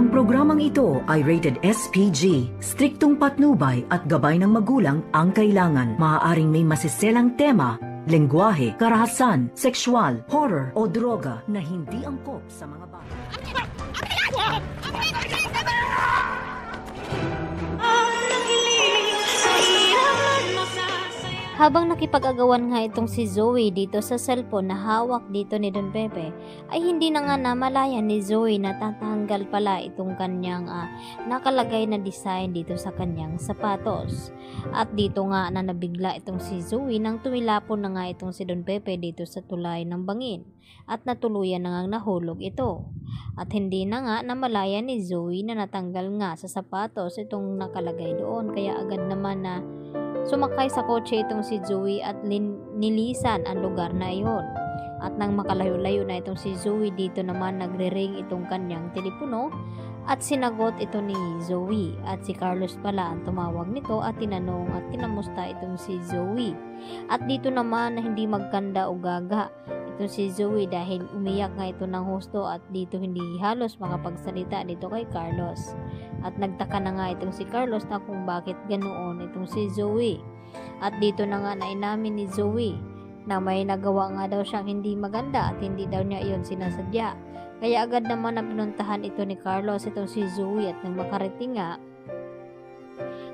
Ang programang ito ay rated SPG. Striktong patnubay at gabay ng magulang ang kailangan. Maaaring may masiselang tema, lengguwahe, karahasan, sexual, horror o droga na hindi angkop sa mga bata. Habang nakipag-agawan nga itong si Zoe dito sa cellphone na hawak dito ni Don Pepe, ay hindi na nga namalayan ni Zoe na tatanggal pala itong kanyang nakalagay na design dito sa kanyang sapatos. At dito nga na nabigla itong si Zoe nang tumilapon na nga itong si Don Pepe dito sa tulay ng bangin at natuluyan na nga nahulog ito. At hindi na nga namalayan ni Zoe na natanggal nga sa sapatos itong nakalagay doon, kaya agad naman na sumakay sa kotse itong si Zoe at nilisan ang lugar na iyon. At nang makalayo-layo na itong si Zoe, dito naman nagre-ring itong kanyang telepono at sinagot ito ni Zoe. At si Carlos pala ang tumawag nito at tinanong at kinamusta itong si Zoe. At dito naman na hindi magkanda o gaga itong si Zoe dahil umiyak nga ito ng husto at dito hindi halos makapagsalita dito kay Carlos. At nagtaka na nga itong si Carlos na kung bakit ganoon itong si Zoe. At dito na nga nainamin ni Zoe na may nagawa nga daw siyang hindi maganda at hindi daw niya iyon sinasadya. Kaya agad naman na pinuntahan ito ni Carlos itong si Zoe at nang makarating nga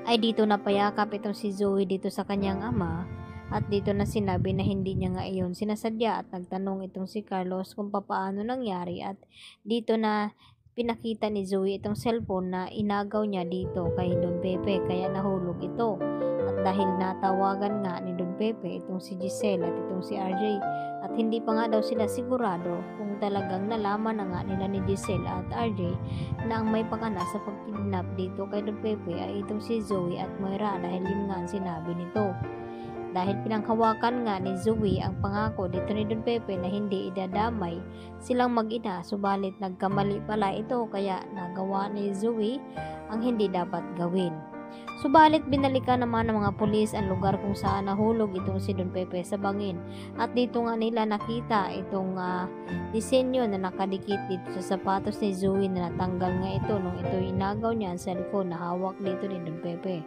ay dito na payakap itong si Zoe dito sa kanyang ama. At dito na sinabi na hindi niya nga iyon sinasadya at nagtanong itong si Carlos kung papaano nangyari. At dito na pinakita ni Zoe itong cellphone na inagaw niya dito kay Don Pepe, kaya nahulog ito. At dahil natawagan nga ni Don Pepe itong si Giselle at itong si RJ at hindi pa nga daw sila sigurado kung talagang nalaman na nga nila ni Giselle at RJ na ang may pakana sa pagkidnap dito kay Don Pepe ay itong si Zoe at Moira dahil yun nga ang sinabi nito. Dahil pinanghawakan nga ni Zoe ang pangako dito ni Don Pepe na hindi idadamay silang mag-ina, subalit nagkamali pala ito kaya nagawa ni Zoe ang hindi dapat gawin. Subalit binalikan naman ng mga pulis ang lugar kung saan nahulog itong si Don Pepe sa bangin. At dito nga nila nakita itong disenyo na nakadikit dito sa sapatos ni Zoe na natanggal nga ito nung ito inagaw niya ang cellphone na hawak dito ni Don Pepe.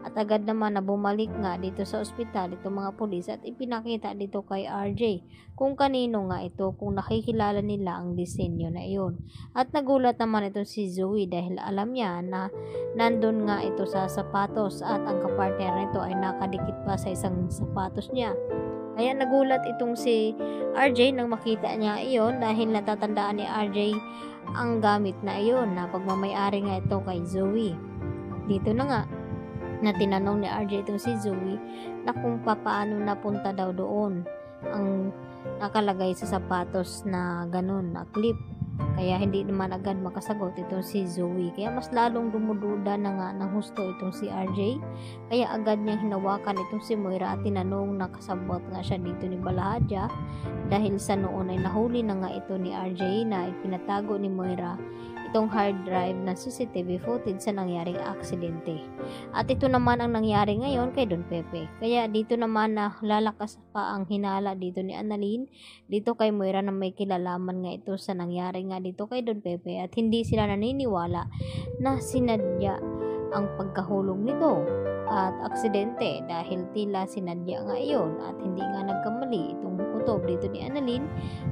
At agad naman na bumalik nga dito sa ospital itong mga pulis at ipinakita dito kay RJ kung kanino nga ito, kung nakikilala nila ang disenyo na iyon. At nagulat naman ito si Zoe dahil alam niya na nandun nga ito sa sapatos at ang kapartner nito ay nakadikit pa sa isang sapatos niya. Kaya nagulat itong si RJ nang makita niya iyon dahil natatandaan ni RJ ang gamit na iyon na pagmamayari nga ito kay Zoe. Dito na nga na tinanong ni RJ itong si Zoe na kung paano napunta daw doon ang nakalagay sa sapatos na ganun na clip. Kaya hindi naman agad makasagot itong si Zoe. Kaya mas lalong dumududa na nga ng husto itong si RJ. Kaya agad niyang hinawakan itong si Moira at tinanong na kasabot nga siya dito ni Balahadja. Dahil sa noon ay nahuli na nga ito ni RJ na ipinatago ni Moira itong hard drive na CCTV footage sa nangyaring aksidente. At ito naman ang nangyari ngayon kay Don Pepe. Kaya dito naman na lalakas pa ang hinala dito ni Annalyn dito kay Moira na may kilalaman nga ito sa nangyari nga dito kay Don Pepe at hindi sila naniniwala na sinadya ang pagkahulog nito at aksidente dahil tila sinadya nga iyon at hindi nga nagkamali itong kutob dito ni Annalyn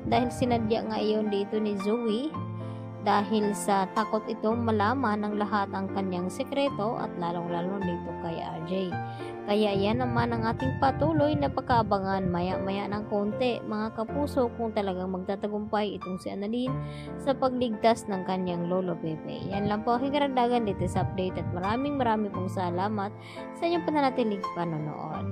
dahil sinadya nga iyon dito ni Zoe dahil sa takot itong malaman ng lahat ang kanyang sekreto at lalong-lalo dito kay RJ. Kaya yan naman ang ating patuloy na pagkaabangan maya-maya ng konti mga kapuso kung talagang magtatagumpay itong si Annalyn sa pagligtas ng kanyang lolo Pepe. Yan lang po aking karagdagan dito sa update at maraming pong salamat sa inyong pananatiling panonood.